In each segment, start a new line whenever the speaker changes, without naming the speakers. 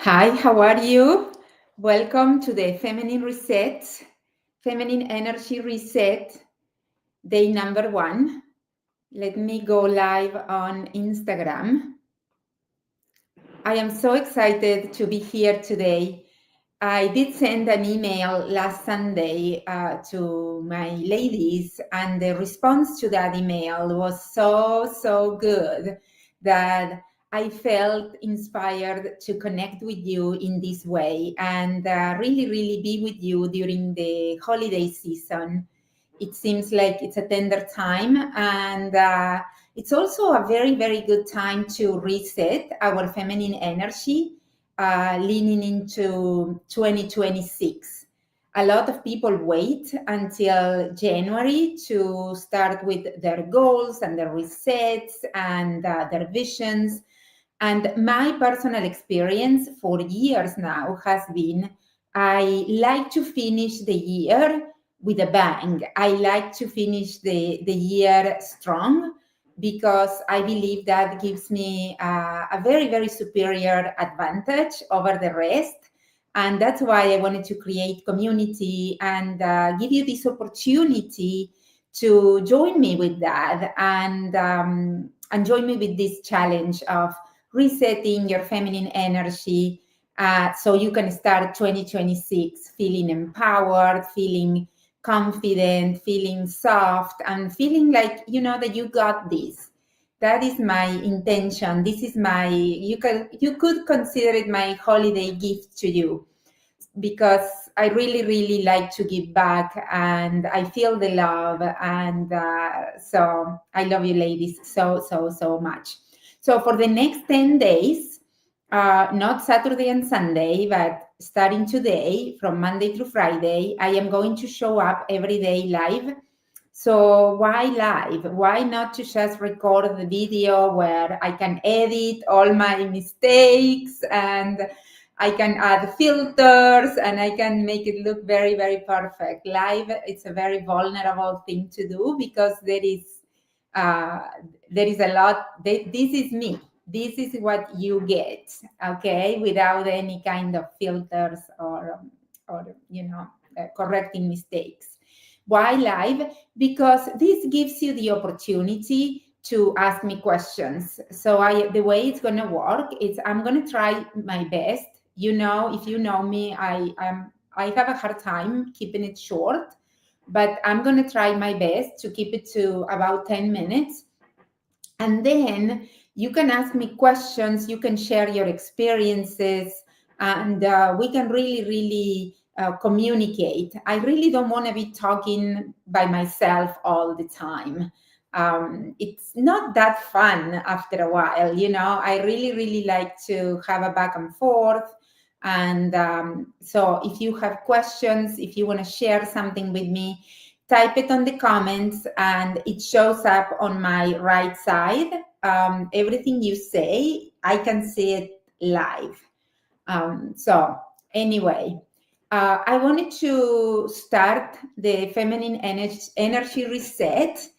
Hi, how are you? Welcome to the Feminine Reset, Feminine Energy Reset, day number 1. Let me go live on Instagram. I am so excited to be here today. I did send an email last Sunday to my ladies, and the response to that email was so good that I felt inspired to connect with you in this way and really be with you during the holiday season. It seems like it's a tender time, and it's also a very good time to reset our feminine energy, leaning into 2026. A lot of people wait until January to start with their goals and their resets and their visions. And my personal experience for years now has been I like to finish the year with a bang. I like to finish the year strong because I believe that gives me a very superior advantage over the rest. And that's why I wanted to create community and give you this opportunity to join me with that and join me with this challenge of resetting your feminine energy so you can start 2026 feeling empowered, feeling confident, feeling soft, and feeling like you know that you got this. That is my intention. This is my you could consider it my holiday gift to you, because I really like to give back, and I feel the love, and so I love you ladies so much. So for the next 10 days, not Saturday and Sunday, but starting today from Monday through Friday, I am going to show up every day live. So why live? Why not to just record the video where I can edit all my mistakes, and I can add filters, and I can make it look very perfect. Live, it's a very vulnerable thing to do because uh, there is a lot. This is me. This is what you get, okay, without any kind of filters or correcting mistakes. Why live? Because this gives you the opportunity to ask me questions. So the way it's going to work is I'm going to try my best. You know, if you know me, I have a hard time keeping it short, but I'm going to try my best to keep it to about 10 minutes. And then you can ask me questions, you can share your experiences, and we can really communicate. I really don't want to be talking by myself all the time. It's not that fun after a while, you know. I really like to have a back and forth. And so if you have questions, if you want to share something with me, type it on the comments and it shows up on my right side. Everything you say, I can see it live. So anyway, I wanted to start the feminine energy reset,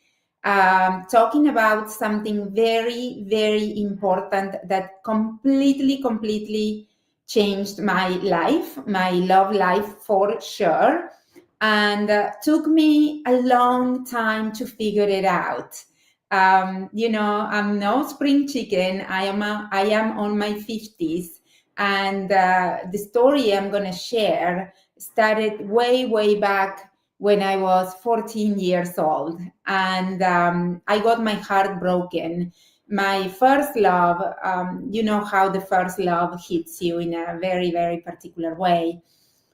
talking about something very important that completely changed my life, my love life for sure, and took me a long time to figure it out. You know, I'm no spring chicken. I am on my 50s, and the story I'm going to share started way back when I was 14 years old, and I got my heart broken. My first love, you know how the first love hits you in a very particular way.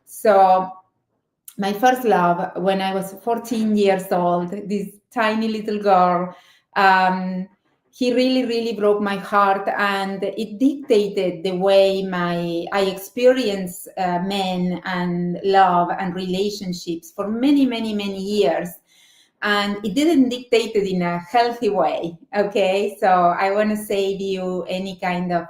So my first love, when I was 14 years old, this tiny little girl, he really broke my heart, and it dictated the way I experience men and love and relationships for many years. And it didn't dictate it in a healthy way. Okay, so I want to save you any kind of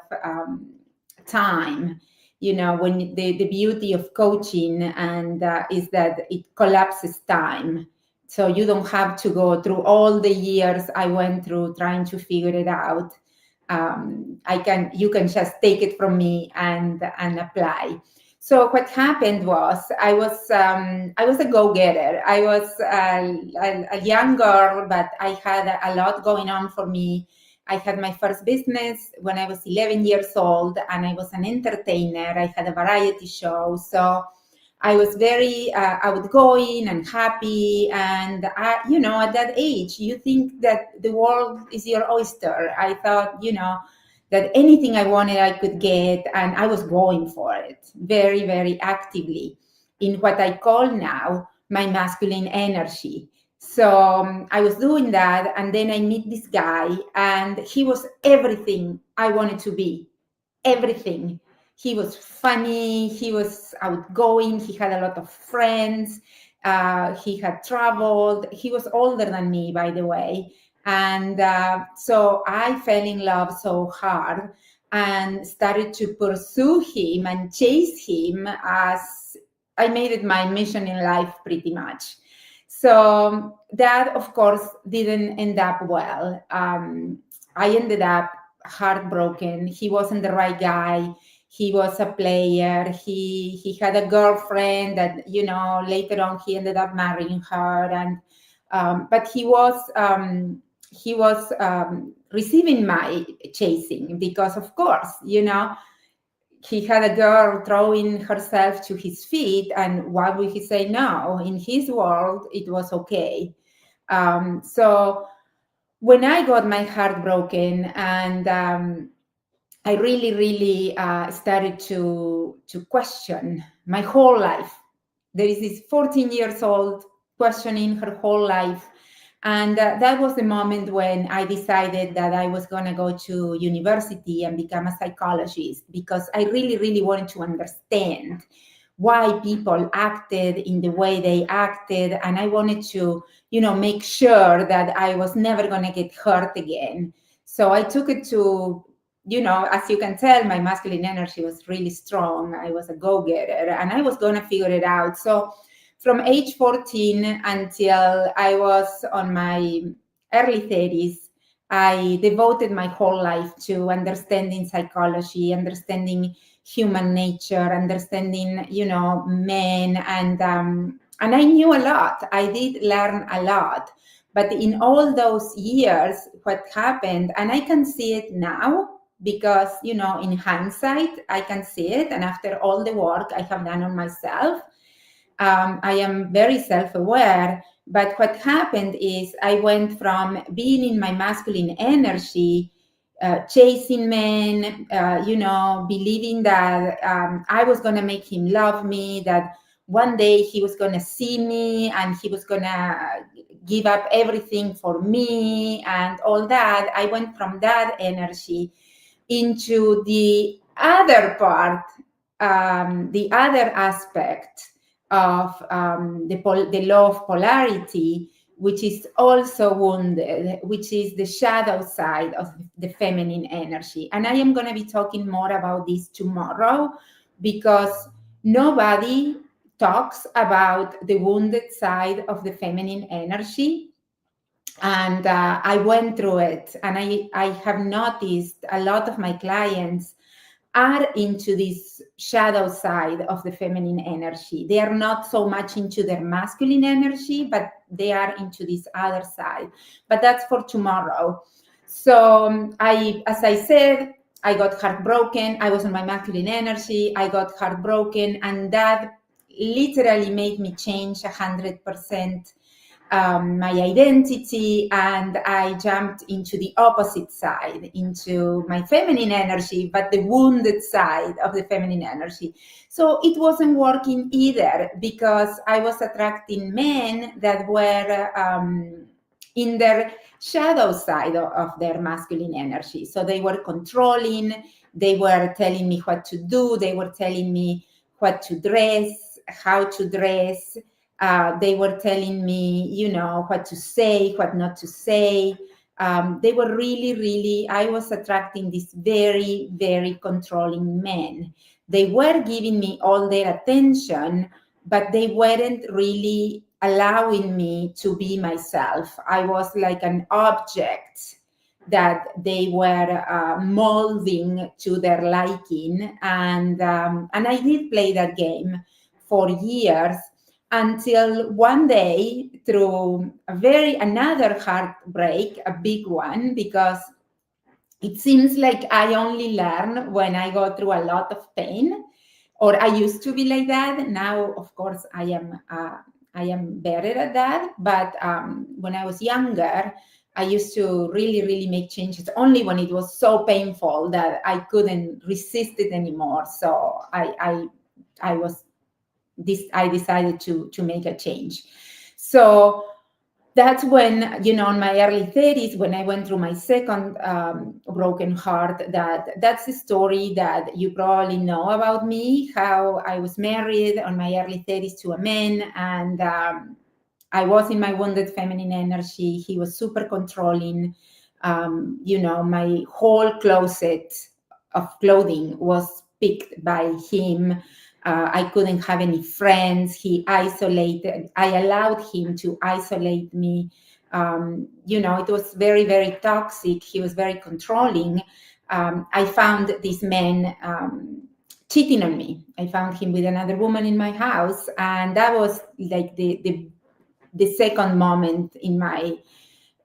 time. You know, when the beauty of coaching and is that it collapses time, so you don't have to go through all the years I went through trying to figure it out. you can just take it from me and apply. So what happened was I was a go-getter. I was a young girl, but I had a lot going on for me. I had my first business when I was 11 years old, and I was an entertainer. I had a variety show, so I was very outgoing and happy. And at that age, you think that the world is your oyster. I thought, that anything I wanted, I could get, and I was going for it very, very actively in what I call now my masculine energy. So I was doing that, and then I meet this guy, and he was everything I wanted to be, everything. He was funny, he was outgoing, he had a lot of friends, he had traveled, he was older than me, by the way. And so I fell in love so hard and started to pursue him and chase him, as I made it my mission in life pretty much. So that, of course, didn't end up well. I ended up heartbroken. He wasn't the right guy. He was a player. He had a girlfriend that, later on he ended up marrying her. And but he was receiving my chasing, because of course, he had a girl throwing herself to his feet, and why would he say no? In his world, it was okay. So when I got my heart broken, and I really, really started to question my whole life. There is this 14 years old questioning her whole life. And that was the moment when I decided that I was going to go to university and become a psychologist, because I really, really wanted to understand why people acted in the way they acted. And I wanted to, make sure that I was never going to get hurt again. So I took it to, as you can tell, my masculine energy was really strong. I was a go-getter, and I was going to figure it out. So from age 14 until I was on my early 30s, I devoted my whole life to understanding psychology, understanding human nature, understanding, men, and I knew a lot. I did learn a lot. But in all those years, what happened, and I can see it now, because, in hindsight, I can see it. And after all the work I have done on myself, I am very self-aware. But what happened is I went from being in my masculine energy, chasing men, believing that I was going to make him love me, that one day he was going to see me and he was going to give up everything for me and all that. I went from that energy into the other part, the other aspect of the law of polarity, which is also wounded, which is the shadow side of the feminine energy. And I am going to be talking more about this tomorrow, because nobody talks about the wounded side of the feminine energy. And I went through it, and I have noticed a lot of my clients are into this shadow side of the feminine energy. They are not so much into their masculine energy, but they are into this other side. But that's for tomorrow. So as I said, I got heartbroken. I was on my masculine energy. I got heartbroken, and that literally made me change 100% my identity, and I jumped into the opposite side, into my feminine energy, but the wounded side of the feminine energy. So it wasn't working either, because I was attracting men that were in their shadow side of their masculine energy. So they were controlling, they were telling me what to do, they were telling me what to dress, how to dress. They were telling me, what to say, what not to say. They were really, really, I was attracting these very, very controlling men. They were giving me all their attention, but they weren't really allowing me to be myself. I was like an object that they were molding to their liking, and I did play that game for years until one day, through another heartbreak, a big one, because it seems like I only learn when I go through a lot of pain, or I used to be like that. Now, of course, I am better at that. But when I was younger, I used to really, really make changes only when it was so painful that I couldn't resist it anymore. So I decided to make a change. So that's when, in my early 30s, when I went through my second broken heart, that's the story that you probably know about me, how I was married on my early 30s to a man, and I was in my wounded feminine energy. He was super controlling. My whole closet of clothing was picked by him. I couldn't have any friends. I allowed him to isolate me. It was very, very toxic. He was very controlling. I found this man cheating on me. I found him with another woman in my house. And that was like the second moment in my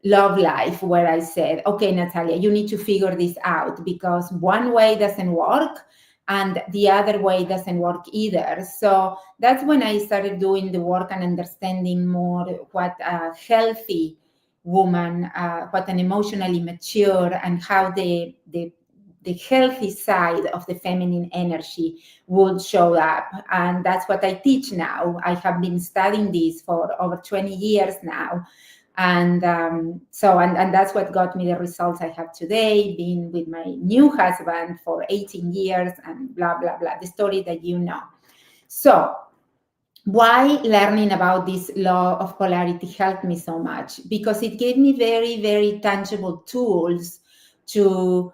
love life where I said, okay, Natalia, you need to figure this out, because one way doesn't work and the other way doesn't work either. So that's when I started doing the work and understanding more what a healthy woman, what an emotionally mature, and how the healthy side of the feminine energy would show up. And that's what I teach now. I have been studying this for over 20 years now. And that's what got me the results I have today, being with my new husband for 18 years and blah, blah, blah, the story that you know. So why learning about this law of polarity helped me so much? Because it gave me very, very tangible tools to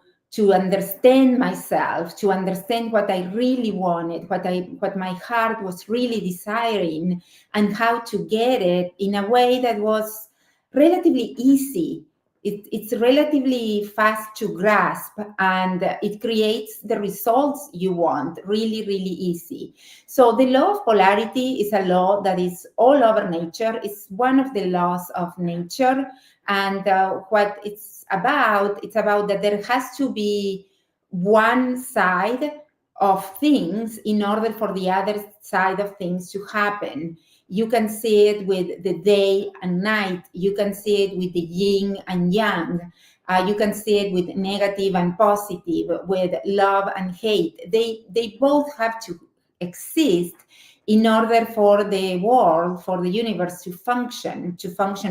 understand myself, to understand what I really wanted, what my heart was really desiring, and how to get it in a way that was relatively easy. It's relatively fast to grasp, and it creates the results you want really, really easy. So the law of polarity is a law that is all over nature. It's one of the laws of nature. And what it's about that there has to be one side of things in order for the other side of things to happen. You can see it with the day and night. You can see it with the yin and yang. You can see it with negative and positive, with love and hate. They both have to exist in order for the world, for the universe to function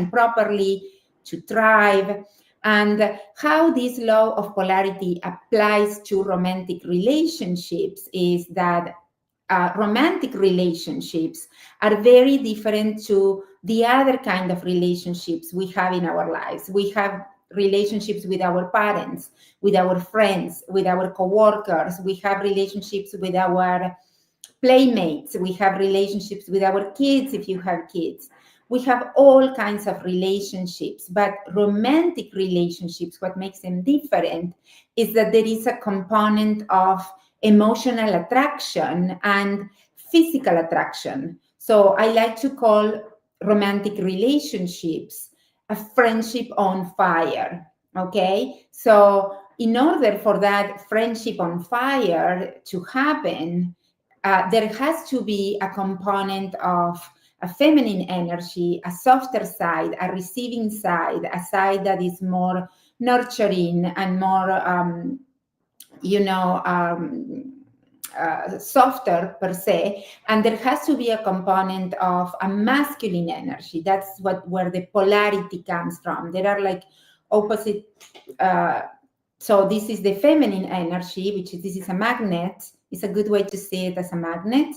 properly, to thrive. And how this law of polarity applies to romantic relationships is that romantic relationships are very different to the other kind of relationships we have in our lives. We have relationships with our parents, with our friends, with our coworkers. We have relationships with our playmates. We have relationships with our kids, if you have kids. We have all kinds of relationships, but romantic relationships, what makes them different is that there is a component of emotional attraction and physical attraction. So I like to call romantic relationships a friendship on fire. Okay, so in order for that friendship on fire to happen, there has to be a component of a feminine energy, a softer side, a receiving side, a side that is more nurturing and more softer per se, and there has to be a component of a masculine energy. That's where the polarity comes from. There are like opposite. So this is the feminine energy, this is a magnet. It's a good way to see it, as a magnet.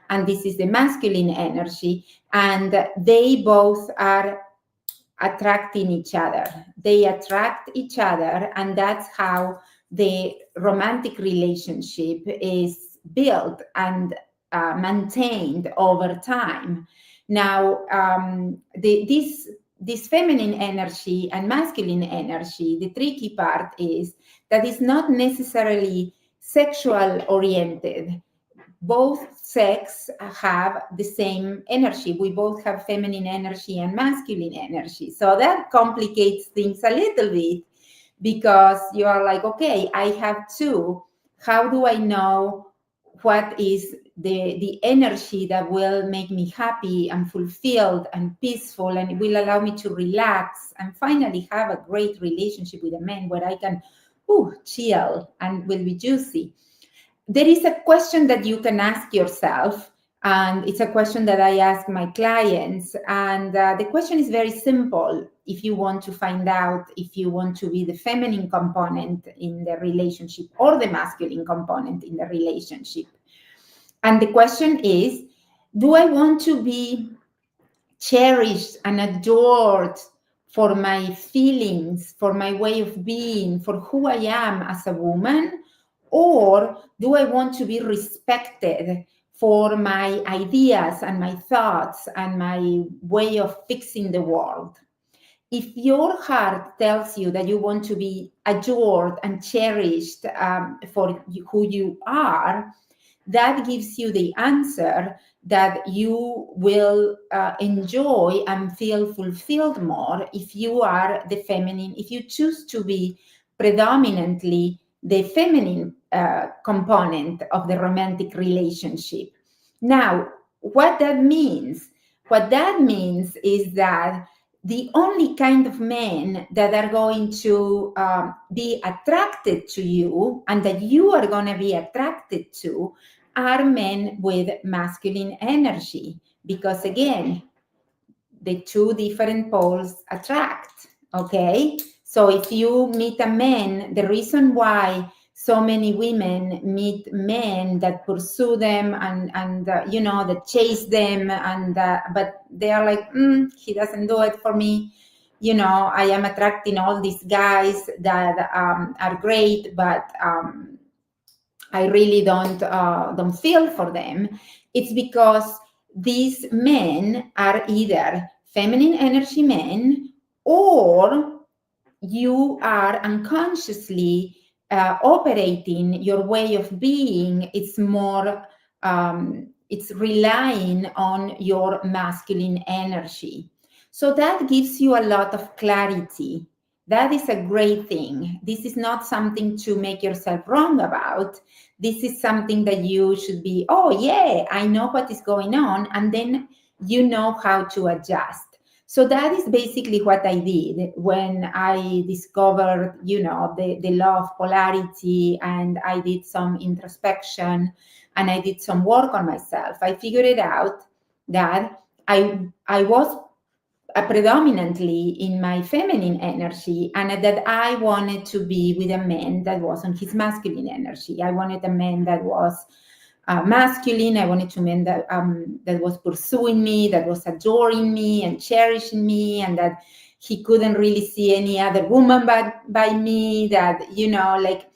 And this is the masculine energy, and they both are attracting each other. They attract each other, and that's how the romantic relationship is built and the this feminine energy and masculine energy, the tricky part is that it's not necessarily sexual oriented. Both sex have the same energy. We both have feminine energy and masculine energy. So that complicates things a little bit, because you are like, okay, I have two. How do I know what is the energy that will make me happy and fulfilled and peaceful, and it will allow me to relax and finally have a great relationship with a man where I can chill and will be juicy? There is a question that you can ask yourself, and it's a question that I ask my clients. And the question is very simple. If you want to find out if you want to be the feminine component in the relationship or the masculine component in the relationship. And the question is, do I want to be cherished and adored for my feelings, for my way of being, for who I am as a woman? Or do I want to be respected for my ideas and my thoughts and my way of fixing the world? If your heart tells you that you want to be adored and cherished for who you are, that gives you the answer that you will enjoy and feel fulfilled more if you are the feminine, if you choose to be predominantly the feminine component of the romantic relationship. Now, what that means? What that means is that the only kind of men that are going to be attracted to you and that you are going to be attracted to are men with masculine energy, because again, the two different poles attract, okay? So if you meet a man, the reason why so many women meet men that pursue them and that chase them, and but they are like, he doesn't do it for me. I am attracting all these guys that are great, but I really don't feel for them. It's because these men are either feminine energy men, or you are unconsciously operating your way of being. It's more, it's relying on your masculine energy. So that gives you a lot of clarity. That is a great thing. This is not something to make yourself wrong about. This is something that you should be, oh yeah, I know what is going on, and then you know how to adjust. So that is basically what I did when I discovered, the law of polarity, and I did some introspection and I did some work on myself. I figured it out that I was predominantly in my feminine energy, and that I wanted to be with a man that was on his masculine energy. I wanted a man that was masculine. I wanted a man that that was pursuing me, that was adoring me and cherishing me, and that he couldn't really see any other woman but by me. That, like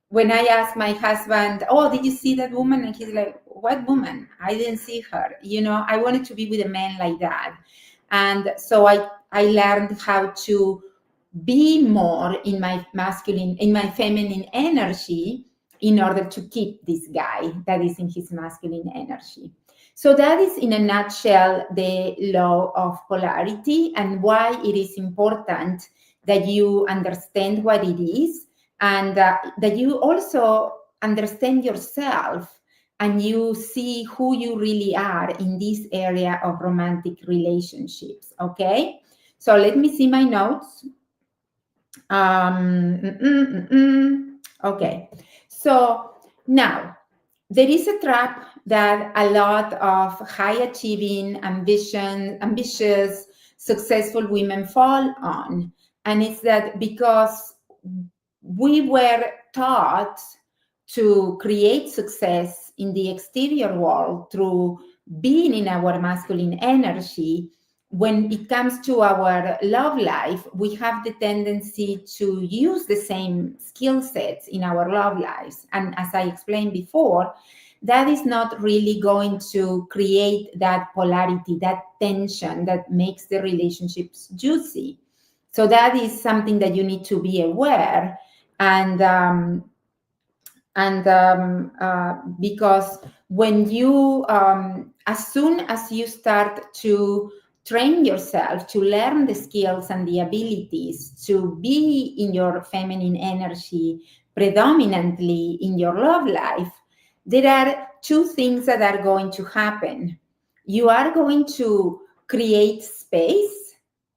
when I asked my husband, oh, did you see that woman? And he's like, what woman? I didn't see her. I wanted to be with a man like that. And so I learned how to be more in my feminine energy in order to keep this guy that is in his masculine energy. So that is, in a nutshell, the law of polarity, and why it is important that you understand what it is, and that you also understand yourself, and you see who you really are in this area of romantic relationships, okay? So let me see my notes. Okay, so now there is a trap that a lot of high-achieving, ambitious, successful women fall on, and it's that because we were taught to create success in the exterior world through being in our masculine energy, when it comes to our love life, we have the tendency to use the same skill sets in our love lives. And as I explained before, that is not really going to create that polarity, that tension that makes the relationships juicy. So that is something that you need to be aware. And because when you as soon as you start to train yourself to learn the skills and the abilities to be in your feminine energy predominantly in your love life, there are two things that are going to happen. You are going to create space.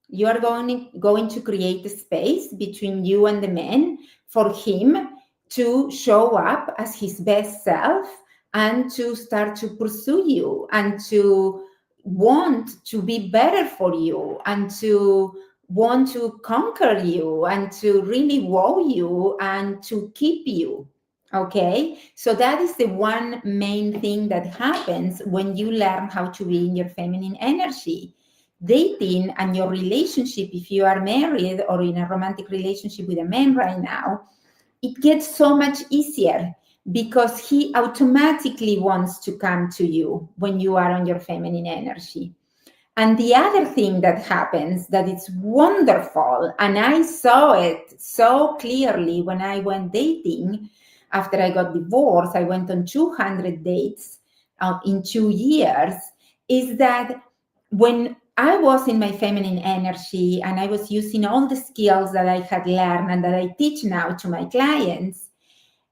You are going to create a space between you and the man for him to show up as his best self and to start to pursue you and to want to be better for you and to want to conquer you and to really wow you and to keep you. Okay, so that is the one main thing that happens when you learn how to be in your feminine energy. Dating and your relationship, if you are married or in a romantic relationship with a man right now, it gets so much easier because he automatically wants to come to you when you are on your feminine energy. And the other thing that happens that it's wonderful, and I saw it so clearly when I went dating after I got divorced, I went on 200 dates in 2 years, is that when I was in my feminine energy and I was using all the skills that I had learned and that I teach now to my clients,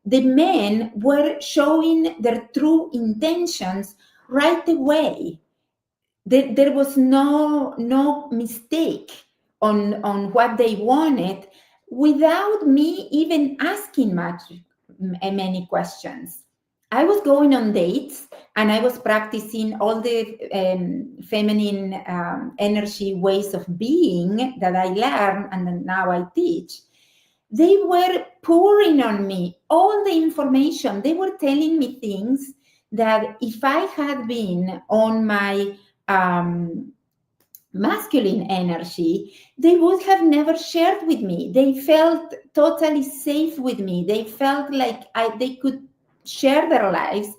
the men were showing their true intentions right away. There was no mistake on what they wanted without me even asking many questions. I was going on dates and I was practicing all the feminine energy ways of being that I learned and then now I teach. They were pouring on me all the information. They were telling me things that if I had been on my masculine energy, they would have never shared with me. They felt totally safe with me. They felt like they could share their lives.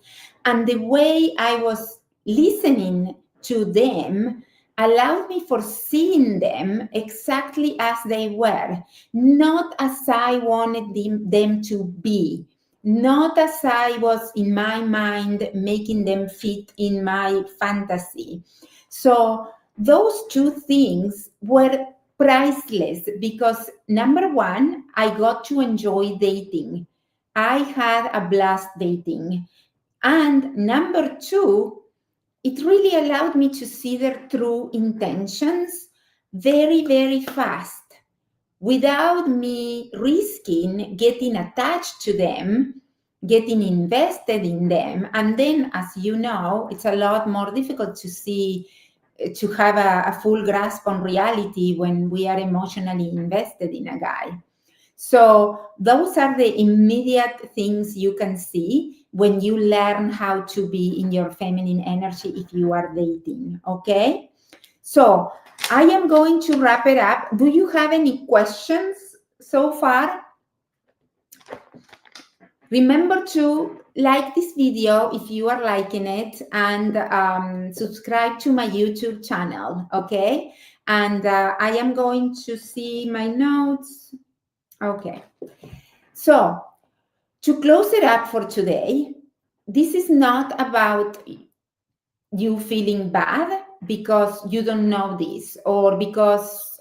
And the way I was listening to them allowed me for seeing them exactly as they were, not as I wanted them to be, not as I was in my mind making them fit in my fantasy. So those two things were priceless because number one, I got to enjoy dating. I had a blast dating. And number two, it really allowed me to see their true intentions very, very fast without me risking getting attached to them, getting invested in them. And then, as you know, it's a lot more difficult to see, to have a full grasp on reality when we are emotionally invested in a guy. So those are the immediate things you can see when you learn how to be in your feminine energy if you are dating, okay? So I am going to wrap it up. Do you have any questions so far? Remember to like this video if you are liking it and subscribe to my YouTube channel, okay? And I am going to see my notes. Okay. So to close it up for today, this is not about you feeling bad because you don't know this or because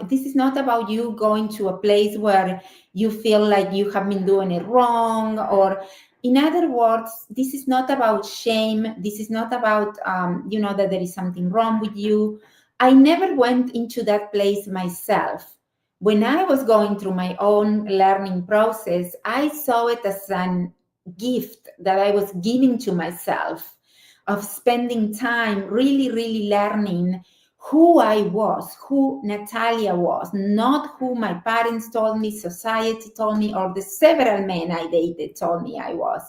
this is not about you going to a place where you feel like you have been doing it wrong, or in other words, this is not about shame. This is not about that there is something wrong with you. I never went into that place myself. When I was going through my own learning process, I saw it as an gift that I was giving to myself, of spending time really, really learning who I was, who Natalia was, not who my parents told me, society told me, or the several men I dated told me I was.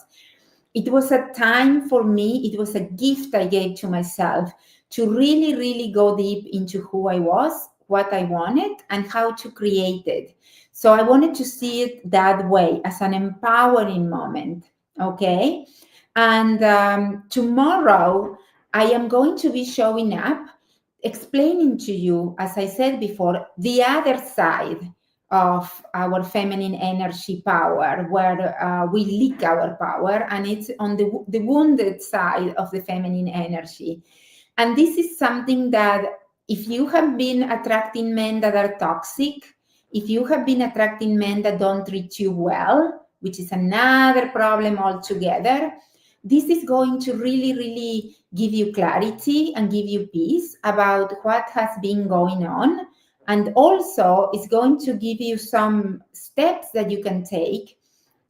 It was a time for me, it was a gift I gave to myself to really, really go deep into who I was, what I wanted, and how to create it. So I wanted to see it that way, as an empowering moment, okay? And tomorrow, I am going to be showing up, explaining to you, as I said before, the other side of our feminine energy power, where we leak our power, and it's on the wounded side of the feminine energy. And this is something that if you have been attracting men that are toxic, if you have been attracting men that don't treat you well, which is another problem altogether, this is going to really, really give you clarity and give you peace about what has been going on. And also, it's going to give you some steps that you can take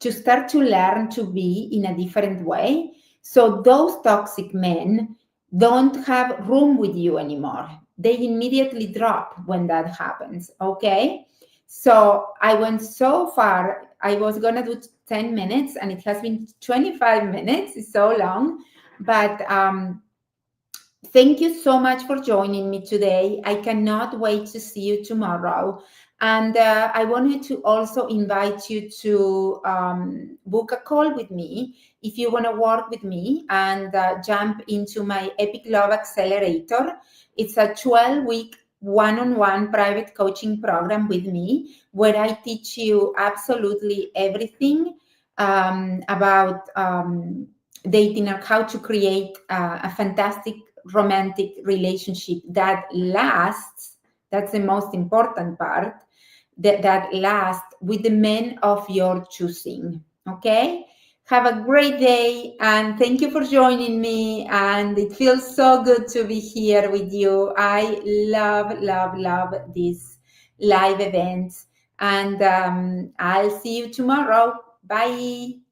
to start to learn to be in a different way. So those toxic men don't have room with you anymore. They immediately drop when that happens. Okay. So I went so far. I was going to do 10 minutes and it has been 25 minutes. It's so long. But thank you so much for joining me today. I cannot wait to see you tomorrow. And I wanted to also invite you to book a call with me if you want to work with me and jump into my Epic Love Accelerator. It's a 12-week one-on-one private coaching program with me where I teach you absolutely everything about dating or how to create a fantastic romantic relationship that lasts. That's the most important part, that lasts with the men of your choosing. Okay, have a great day and thank you for joining me, and it feels so good to be here with you. I love these live events, and I'll see you tomorrow. Bye.